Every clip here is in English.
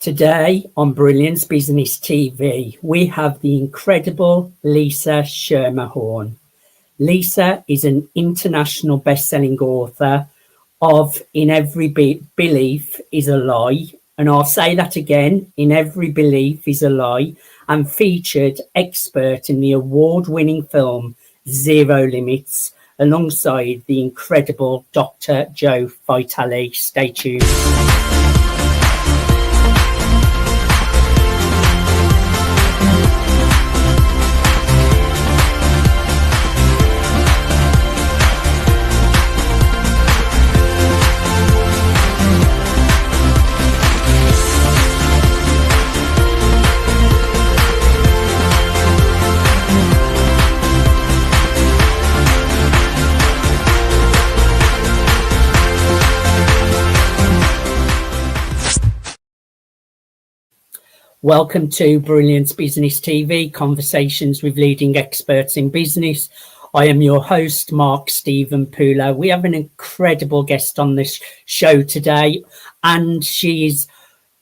Today on Brilliance Business TV, we have the incredible Lisa Schermerhorn. Lisa is an international best-selling author of In Every Belief is a Lie, and I'll say that again, In Every Belief is a Lie, and featured expert in the award-winning film Zero Limits, alongside the incredible Dr. Joe Vitale. Stay tuned. Welcome to Brilliance Business TV, conversations with leading experts in business. I am your host, Mark Stephen Pooler. We have an incredible guest on this show today, and she is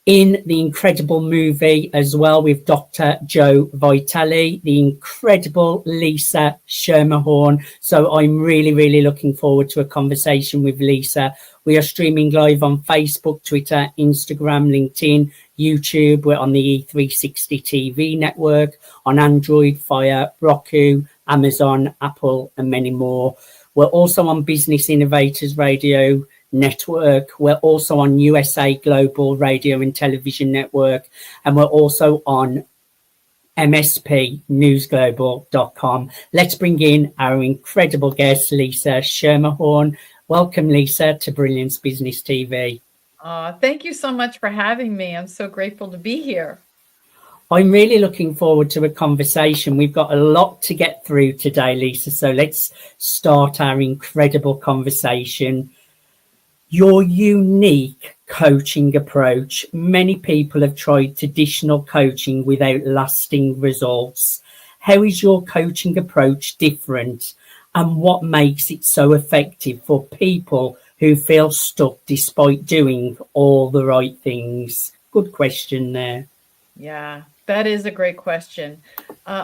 in the incredible movie as well with Dr. Joe Vitale, the incredible Lisa Schermerhorn. So I'm really looking forward to a conversation with Lisa. We are streaming live on Facebook, Twitter, Instagram, LinkedIn, YouTube. We're on the E360 TV network, on Android, Fire, Roku, Amazon, Apple, and many more. We're also on Business Innovators Radio Network. We're also on USA Global Radio and Television Network, and we're also on mspnewsglobal.com. Let's bring in our incredible guest, Lisa Schermerhorn. Welcome, Lisa, to Brilliance Business TV. Thank you so much for having me. I'm so grateful to be here. I'm really looking forward to a conversation. We've got a lot to get through today, Lisa, so let's start our incredible conversation. Your unique coaching approach. Many people have tried traditional coaching without lasting results. How is your coaching approach different, and what makes it so effective for people who feel stuck despite doing all the right things? Good question there. Yeah, that is a great question.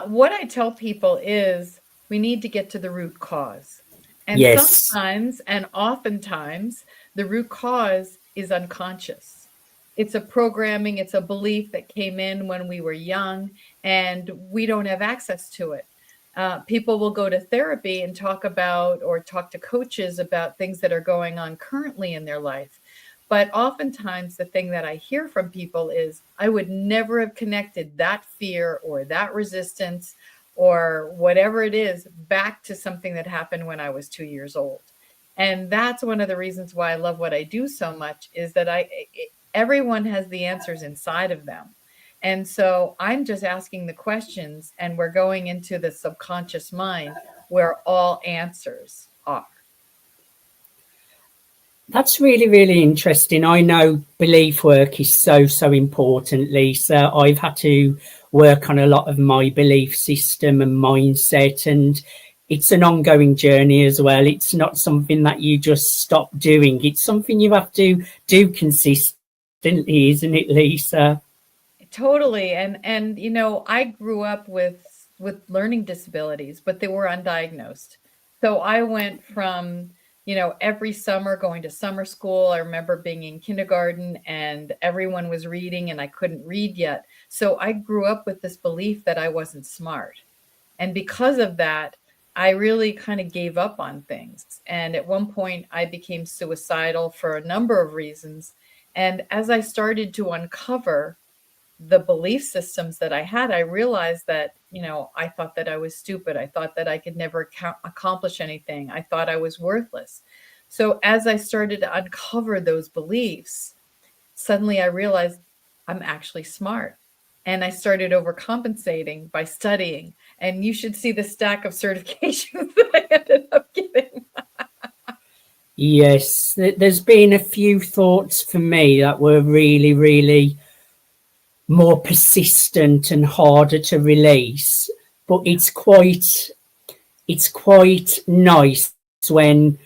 What I tell people is we need to get to the root cause. And yes. Sometimes and oftentimes the root cause is unconscious. It's a programming, it's a belief that came in when we were young and we don't have access to it. People will go to therapy and talk to coaches about things that are going on currently in their life. But oftentimes the thing that I hear from people is, I would never have connected that fear or that resistance or whatever it is back to something that happened when I was 2 years old. And that's one of the reasons why I love what I do so much, is that everyone has the answers inside of them. And so I'm just asking the questions, and we're going into the subconscious mind where all answers are. That's really interesting. I know belief work is so important, Lisa. I've had to work on a lot of my belief system and mindset, and it's an ongoing journey as well. It's not something that you just stop doing. It's something you have to do consistently, isn't it, Lisa? Totally. And you know, I grew up with learning disabilities, but they were undiagnosed. So I went from, every summer going to summer school. I remember being in kindergarten and everyone was reading and I couldn't read yet. So I grew up with this belief that I wasn't smart. And because of that, I really kind of gave up on things. And at one point I became suicidal for a number of reasons. And as I started to uncover the belief systems that I had, I realized that, I thought that I was stupid. I thought that I could never accomplish anything. I thought I was worthless. So as I started to uncover those beliefs, suddenly I realized I'm actually smart. And I started overcompensating by studying. And you should see the stack of certifications that I ended up getting. Yes, there's been a few thoughts for me that were really more persistent and harder to release, but it's quite nice when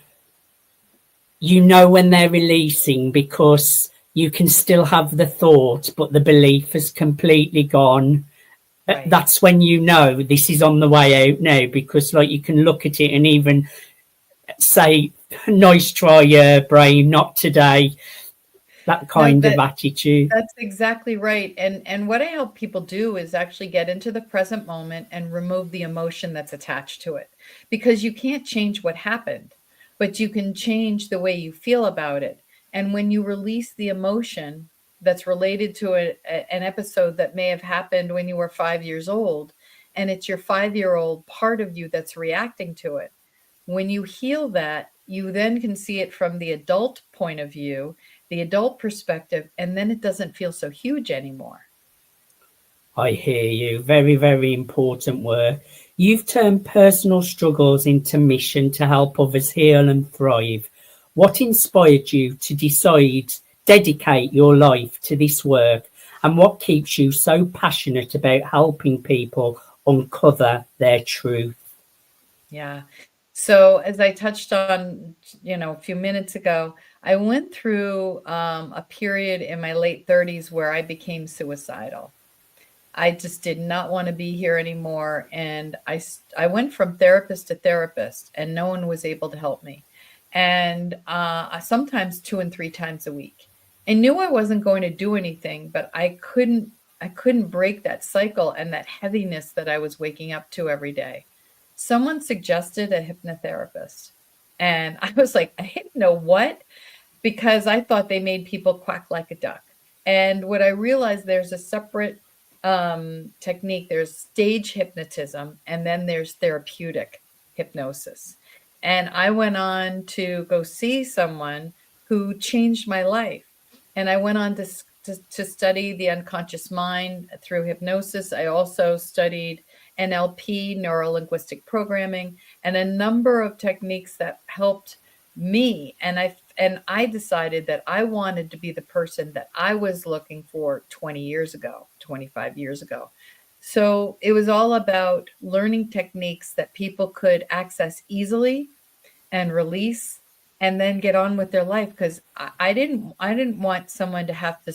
when they're releasing, because you can still have the thought, but the belief has completely gone. Right. That's when you know this is on the way out now, because like you can look at it and even say, nice try, brain, not today. That No, kind of attitude. that's exactly right. And what I help people do is actually get into the present moment and remove the emotion that's attached to it. Because you can't change what happened, but you can change the way you feel about it. And when you release the emotion that's related to an episode that may have happened when you were 5 years old, and it's your 5-year-old part of you that's reacting to it, when you heal that, you then can see it from the adult point of view, the adult perspective, and then it doesn't feel so huge anymore. I hear you. Very, very important work. You've turned personal struggles into mission to help others heal and thrive. What inspired you to dedicate your life to this work, and what keeps you so passionate about helping people uncover their truth? Yeah. So as I touched on, a few minutes ago, I went through a period in my late 30s where I became suicidal. I just did not want to be here anymore. And I went from therapist to therapist, and no one was able to help me. And sometimes 2 and 3 times a week. I knew I wasn't going to do anything, but I couldn't break that cycle and that heaviness that I was waking up to every day. Someone suggested a hypnotherapist. And I was like, a hypno what? Because I thought they made people quack like a duck. And what I realized, there's a separate technique. There's stage hypnotism, and then there's therapeutic hypnosis. And I went on to go see someone who changed my life. And I went on to study the unconscious mind through hypnosis. I also studied NLP, Neuro Linguistic Programming, and a number of techniques that helped me. And I decided that I wanted to be the person that I was looking for 20 years ago, 25 years ago. So it was all about learning techniques that people could access easily and release, and then get on with their life. Because I didn't want someone to have to,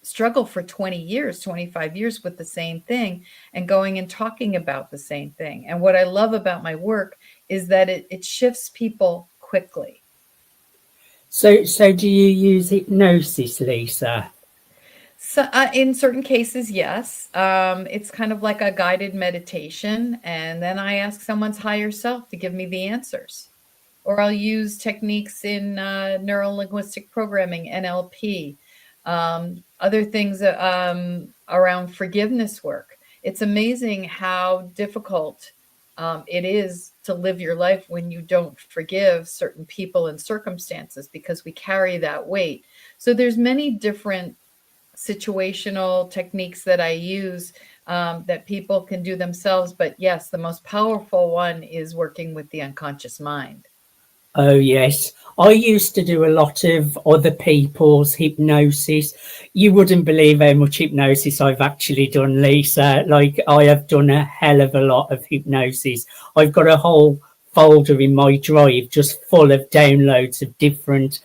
struggle for 20 years, 25 years with the same thing, and going and talking about the same thing. And what I love about my work is that it shifts people quickly. So do you use hypnosis, Lisa? So, in certain cases, yes. It's kind of like a guided meditation, and then I ask someone's higher self to give me the answers. Or I'll use techniques in neuro linguistic programming, NLP, other things around forgiveness work. It's amazing how difficult it is to live your life when you don't forgive certain people and circumstances, because we carry that weight. So there's many different situational techniques that I use that people can do themselves. But yes, the most powerful one is working with the unconscious mind. Oh, yes. I used to do a lot of other people's hypnosis. You wouldn't believe how much hypnosis I've actually done, Lisa. Like, I have done a hell of a lot of hypnosis. I've got a whole folder in my drive just full of downloads of different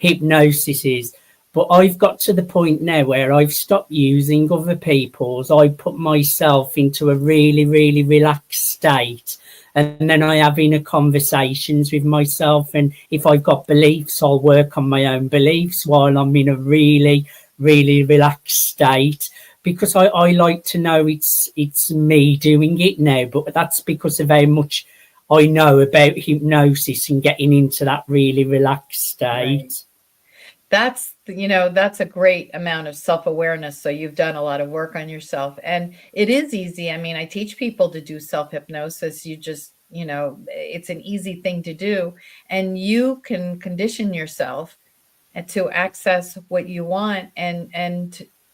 hypnosises. But I've got to the point now where I've stopped using other people's. I put myself into a really, really relaxed state. And then I have inner conversations with myself. And if I've got beliefs, I'll work on my own beliefs while I'm in a really, really relaxed state. Because I like to know it's me doing it now. But that's because of how much I know about hypnosis and getting into that really relaxed state. Right. That's a great amount of self-awareness. So you've done a lot of work on yourself, and it is easy. I mean, I teach people to do self-hypnosis. You just, it's an easy thing to do, and you can condition yourself and to access what you want. And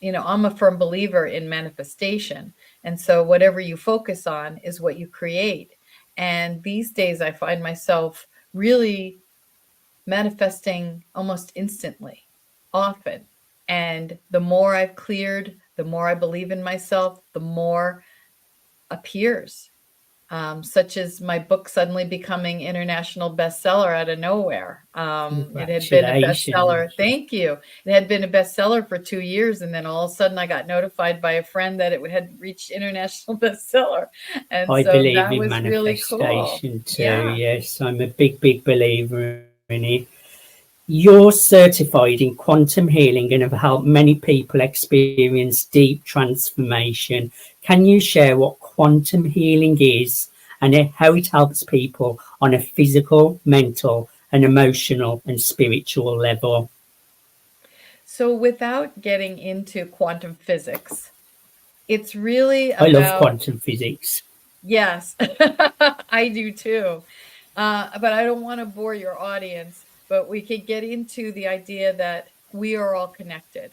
I'm a firm believer in manifestation. And so whatever you focus on is what you create. And these days I find myself really manifesting almost instantly, often. And the more I've cleared, the more I believe in myself, the more appears. such as my book suddenly becoming international bestseller out of nowhere. It had been a bestseller. Congratulations. Thank you. It had been a bestseller for 2 years, and then all of a sudden I got notified by a friend that it had reached international bestseller. And I so believe that in was really cool. manifestation too. Yeah. Yes, I'm a big believer in it. You're certified in quantum healing and have helped many people experience deep transformation. Can you share what quantum healing is and how it helps people on a physical, mental, and emotional and spiritual level? So without getting into quantum physics, it's really I love about, quantum physics. yes, I do too. But I don't want to bore your audience, but we could get into the idea that we are all connected.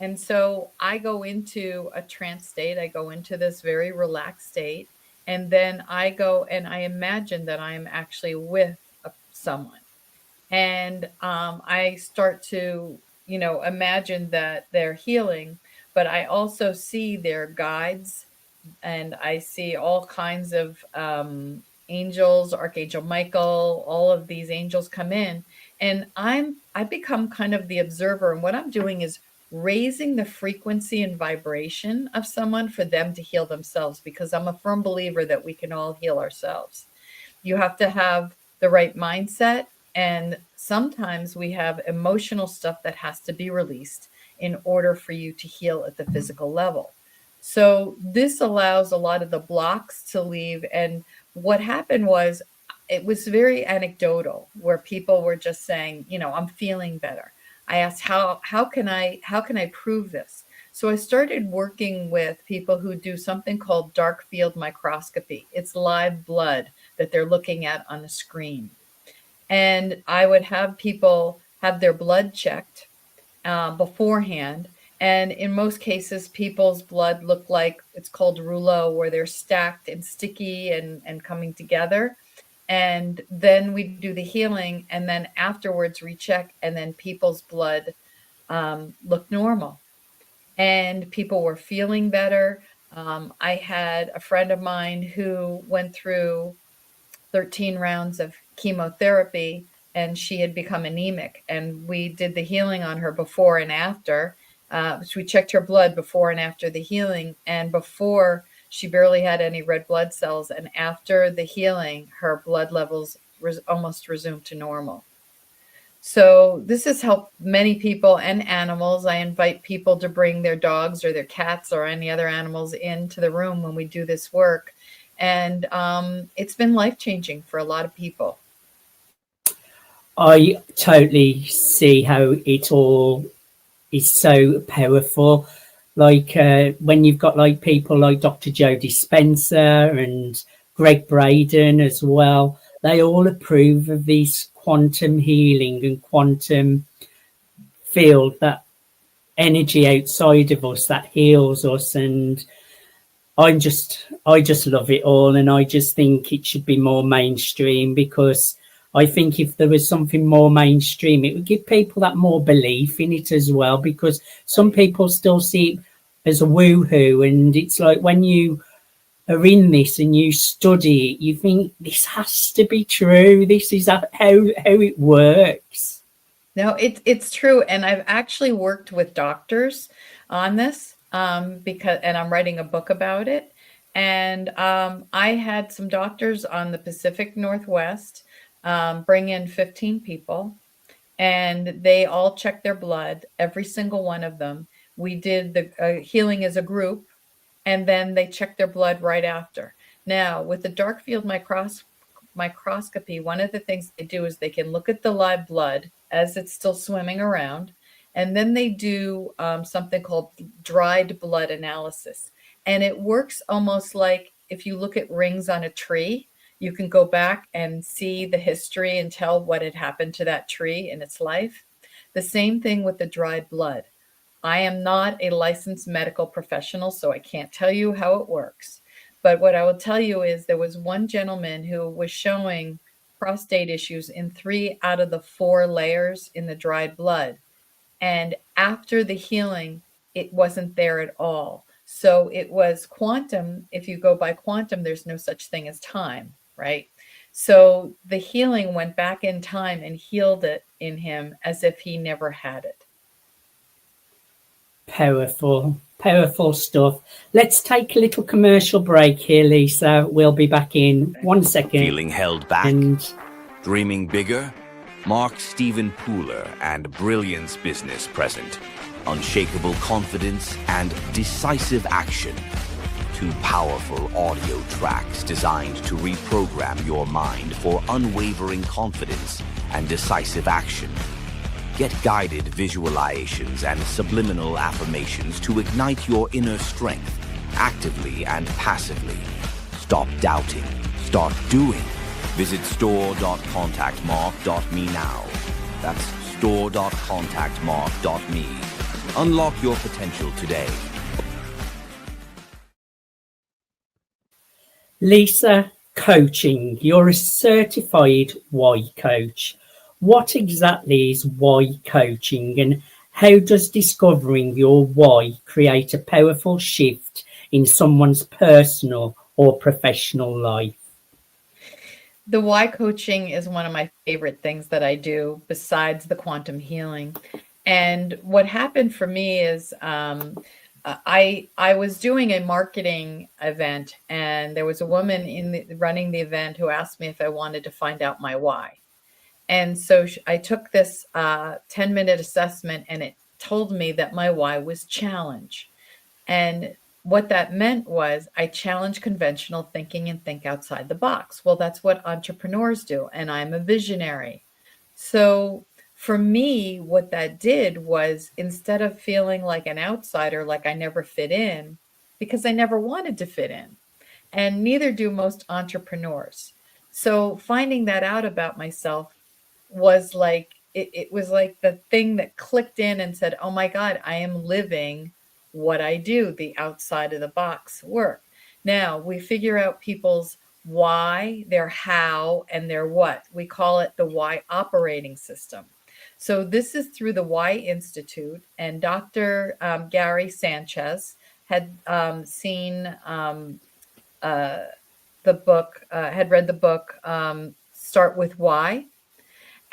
And so I go into a trance state. I go into this very relaxed state. And then I go and I imagine that I am actually with someone. And I start to, imagine that they're healing, but I also see their guides, and I see all kinds of angels, Archangel Michael, all of these angels come in, and I become kind of the observer. And what I'm doing is raising the frequency and vibration of someone for them to heal themselves, because I'm a firm believer that we can all heal ourselves. You have to have the right mindset. And sometimes we have emotional stuff that has to be released in order for you to heal at the physical level. So this allows a lot of the blocks to leave. And what happened was, it was very anecdotal, where people were just saying, I'm feeling better. I asked, how can I prove this? So I started working with people who do something called dark field microscopy. It's live blood that they're looking at on a screen. And I would have people have their blood checked beforehand. And in most cases, people's blood looked like, it's called rouleau, where they're stacked and sticky and coming together. And then we do the healing, and then afterwards recheck, and then people's blood looked normal. And people were feeling better. I had a friend of mine who went through 13 rounds of chemotherapy, and she had become anemic. And we did the healing on her before and after. So we checked her blood before and after the healing. And before, she barely had any red blood cells. And after the healing, her blood levels almost resumed to normal. So this has helped many people and animals. I invite people to bring their dogs or their cats or any other animals into the room when we do this work. And it's been life-changing for a lot of people. I totally see how it all is so powerful. Like when you've got like people like Dr. Joe Dispenza and Greg Braden as well, they all approve of this quantum healing and quantum field, that energy outside of us that heals us. And I just love it all, and I just think it should be more mainstream, because I think if there was something more mainstream, it would give people that more belief in it as well, because some people still see it as a woohoo, and it's like when you are in this and you study it, you think this has to be true. This is how it works. No, it's true. And I've actually worked with doctors on this, because, and I'm writing a book about it. And I had some doctors on the Pacific Northwest bring in 15 people, and they all checked their blood, every single one of them. We did the healing as a group, and then they checked their blood right after. Now, with the dark field microscopy, one of the things they do is they can look at the live blood as it's still swimming around, and then they do something called dried blood analysis. And it works almost like if you look at rings on a tree, you can go back and see the history and tell what had happened to that tree in its life. The same thing with the dried blood. I am not a licensed medical professional, so I can't tell you how it works. But what I will tell you is there was one gentleman who was showing prostate issues in 3 out of the 4 layers in the dried blood. And after the healing, it wasn't there at all. So it was quantum. If you go by quantum, there's no such thing as time, right? So the healing went back in time and healed it in him as if he never had it. Powerful, powerful stuff. Let's take a little commercial break here, Lisa. We'll be back in 1 second. Feeling held back? Dreaming bigger? Mark Stephen Pooler and Brilliance Business present Unshakable Confidence and Decisive Action. 2 powerful audio tracks designed to reprogram your mind for unwavering confidence and decisive action. Get guided visualizations and subliminal affirmations to ignite your inner strength, actively and passively. Stop doubting. Start doing. Visit store.contactmark.me now. That's store.contactmark.me. Unlock your potential today. Lisa, coaching. You're a certified why coach. What exactly is why coaching, and how does discovering your why create a powerful shift in someone's personal or professional life? The why coaching is one of my favorite things that I do besides the quantum healing. And what happened for me is I was doing a marketing event, and there was a woman running the event who asked me if I wanted to find out my why. And so I took this 10-minute assessment, and it told me that my why was challenge. And what that meant was I challenge conventional thinking and think outside the box. Well, that's what entrepreneurs do, and I'm a visionary. So for me, what that did was, instead of feeling like an outsider, like I never fit in, because I never wanted to fit in, and neither do most entrepreneurs. So finding that out about myself was like, it was like the thing that clicked in and said, oh my God, I am living what I do, the outside of the box work. Now we figure out people's why, their how, and their what. We call it the why operating system. So this is through the Why Institute, and Dr. Gary Sanchez had seen the book, had read the book, Start With Why.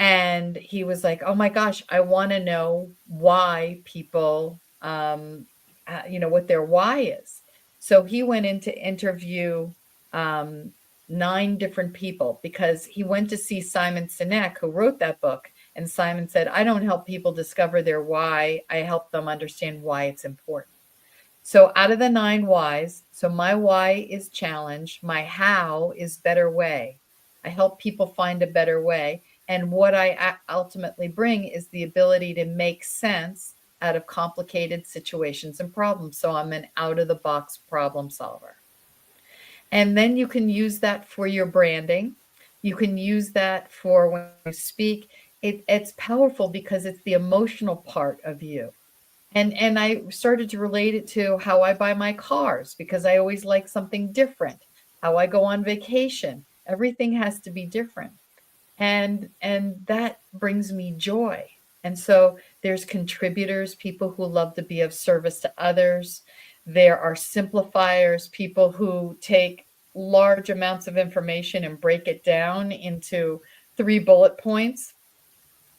And he was like, oh my gosh, I want to know why people, what their why is. So he went in to interview 9 different people, because he went to see Simon Sinek, who wrote that book. And Simon said, I don't help people discover their why. I help them understand why it's important. So out of the 9 whys, so my why is challenge. My how is better way. I help people find a better way. And what I ultimately bring is the ability to make sense out of complicated situations and problems. So I'm an out-of-the-box problem solver. And then you can use that for your branding. You can use that for when you speak. It's powerful because it's the emotional part of you. And I started to relate it to how I buy my cars, because I always like something different. How I go on vacation. Everything has to be different. And that brings me joy. And so there's contributors, people who love to be of service to others. There are simplifiers, people who take large amounts of information and break it down into 3 bullet points.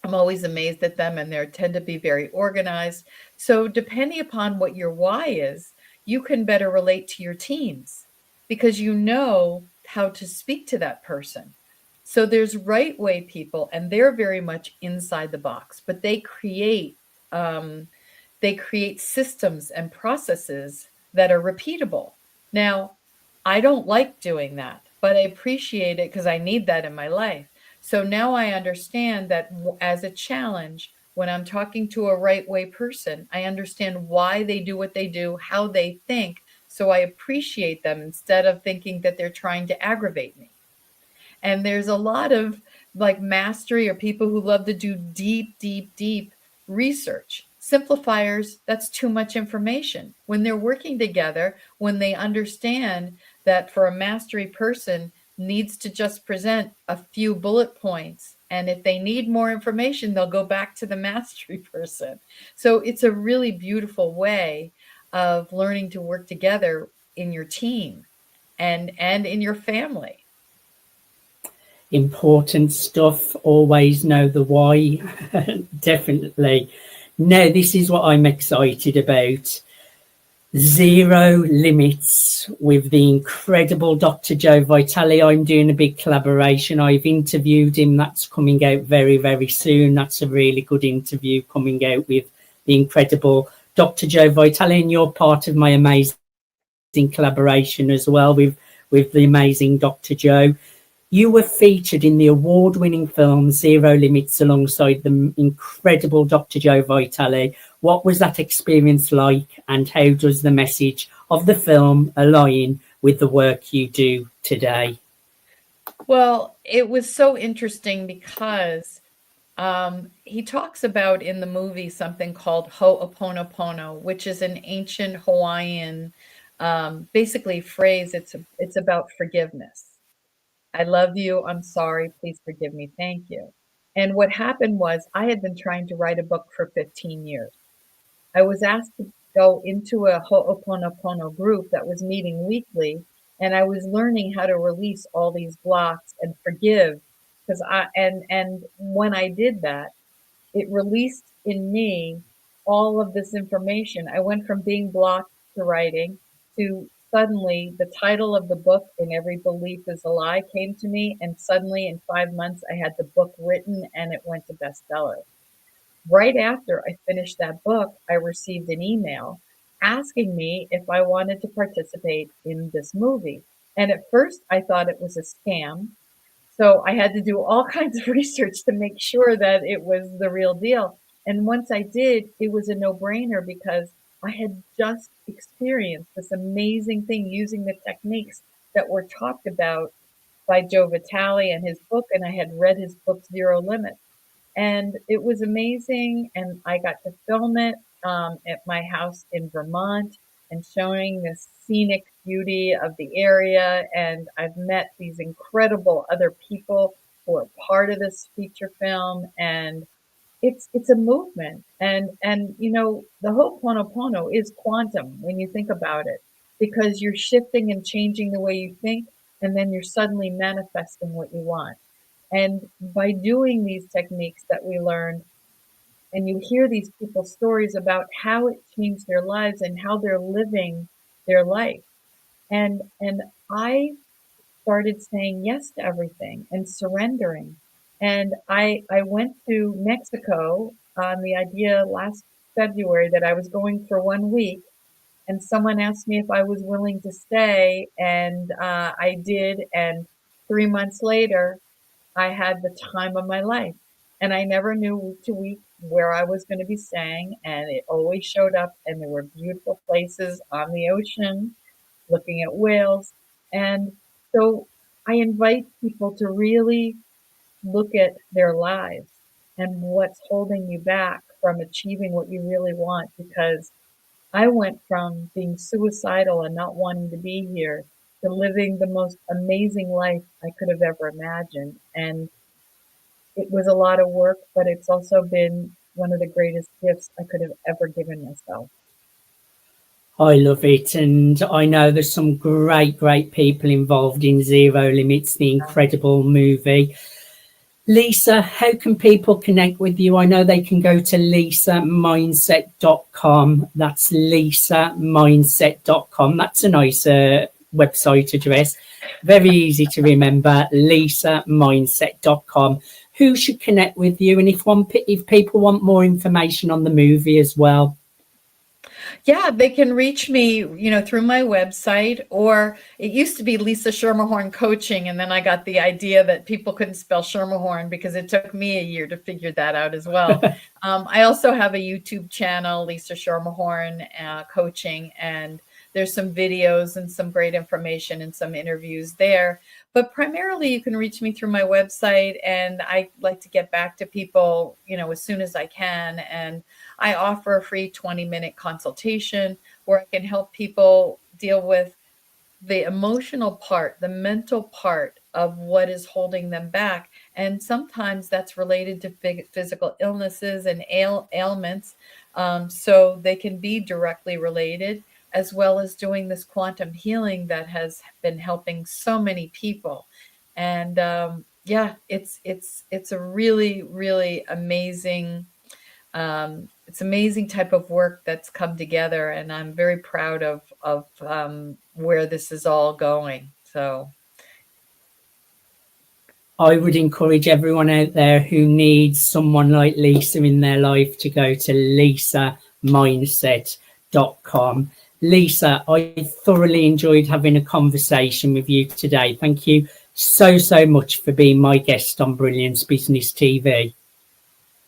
I'm always amazed at them, and they tend to be very organized. So depending upon what your why is, you can better relate to your teams, because you know how to speak to that person. So there's right way people, and they're very much inside the box, but they create systems and processes that are repeatable. Now, I don't like doing that, but I appreciate it because I need that in my life. So now I understand that as a challenge, when I'm talking to a right way person, I understand why they do what they do, how they think. So I appreciate them instead of thinking that they're trying to aggravate me. And there's a lot of like mastery, or people who love to do deep, deep, deep research. Simplifiers, that's too much information. When they're working together, when they understand that for a mastery person needs to just present a few bullet points, and if they need more information, they'll go back to the mastery person. So it's a really beautiful way of learning to work together in your team and in your family. Important stuff. Always know the why. Definitely. Now, this is what I'm excited about. Zero Limits with the incredible Dr. Joe Vitale. I'm doing a big collaboration. I've interviewed him. That's coming out very, very soon. That's a really good interview coming out with the incredible Dr. Joe Vitale, and you're part of my amazing collaboration as well with the amazing Dr. Joe. You were featured in the award-winning film Zero Limits alongside the incredible Dr. Joe Vitale. What was that experience like, and how does the message of the film align with the work you do today? Well, it was so interesting because he talks about in the movie something called Ho'oponopono, which is an ancient Hawaiian basically phrase. It's about forgiveness. I love you. I'm sorry. Please forgive me. Thank you. And what happened was I had been trying to write a book for 15 years. I was asked to go into a Ho'oponopono group that was meeting weekly, and I was learning how to release all these blocks and forgive. Because and when I did that, it released in me all of this information. I went from being blocked to writing to suddenly the title of the book, "In Every Belief is a Lie," came to me, and suddenly in 5 months I had the book written and it went to bestseller. Right after I finished that book, I received an email asking me if I wanted to participate in this movie. And at first I thought it was a scam. So I had to do all kinds of research to make sure that it was the real deal. And once I did, it was a no-brainer because I had just experienced this amazing thing using the techniques that were talked about by Joe Vitale and his book, and I had read his book, Zero Limits. And it was amazing, and I got to film it at my house in Vermont and showing the scenic beauty of the area. And I've met these incredible other people who are part of this feature film, and it's a movement. And you know, the Ho'oponopono is quantum when you think about it, because you're shifting and changing the way you think, and then you're suddenly manifesting what you want. And by doing these techniques that we learn, and you hear these people's stories about how it changed their lives and how they're living their life. And I started saying yes to everything and surrendering. And I went to Mexico on the idea last February that I was going for 1 week, and someone asked me if I was willing to stay, and I did. And 3 months later, I had the time of my life. And I never knew week to week where I was going to be staying. And it always showed up. And there were beautiful places on the ocean, looking at whales. And so I invite people to really look at their lives and what's holding you back from achieving what you really want. Because I went from being suicidal and not wanting to be here to living the most amazing life I could have ever imagined. And it was a lot of work, but it's also been one of the greatest gifts I could have ever given myself. I love it. And I know there's some great people involved in Zero Limits, the incredible movie. Lisa, how can people connect with you? I know they can go to lisamindset.com. That's lisamindset.com. That's a nice website address. Very easy to remember, lisamindset.com. Who should connect with you? And if people want more information on the movie as well? Yeah, they can reach me, you know, through my website, or it used to be Lisa Schermerhorn Coaching. And then I got the idea that people couldn't spell Schermerhorn because it took me a year to figure that out as well. I also have a YouTube channel, Lisa Schermerhorn Coaching, and there's some videos and some great information and some interviews there. But primarily you can reach me through my website, and I like to get back to people, you know, as soon as I can. And I offer a free 20-minute consultation where I can help people deal with the emotional part, the mental part what is holding them back. And sometimes that's related to physical illnesses and ailments. So they can be directly related, as well as doing this quantum healing that has been helping so many people. And yeah, it's a really, really amazing, it's amazing type of work that's come together, and I'm very proud of where this is all going. So I would encourage everyone out there who needs someone like Lisa in their life to go to lisamindset.com. Lisa, I thoroughly enjoyed having a conversation with you today. Thank you so much for being my guest on Brilliance Business TV.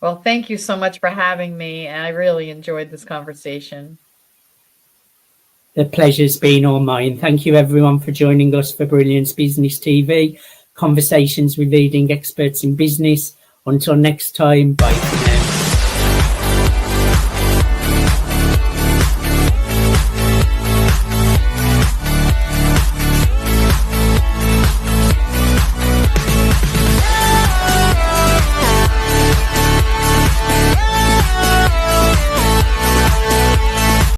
Well, thank you so much for having me. I really enjoyed this conversation. The pleasure's been all mine. Thank you everyone for joining us for Brilliance Business TV, conversations with leading experts in business. Until next time, bye.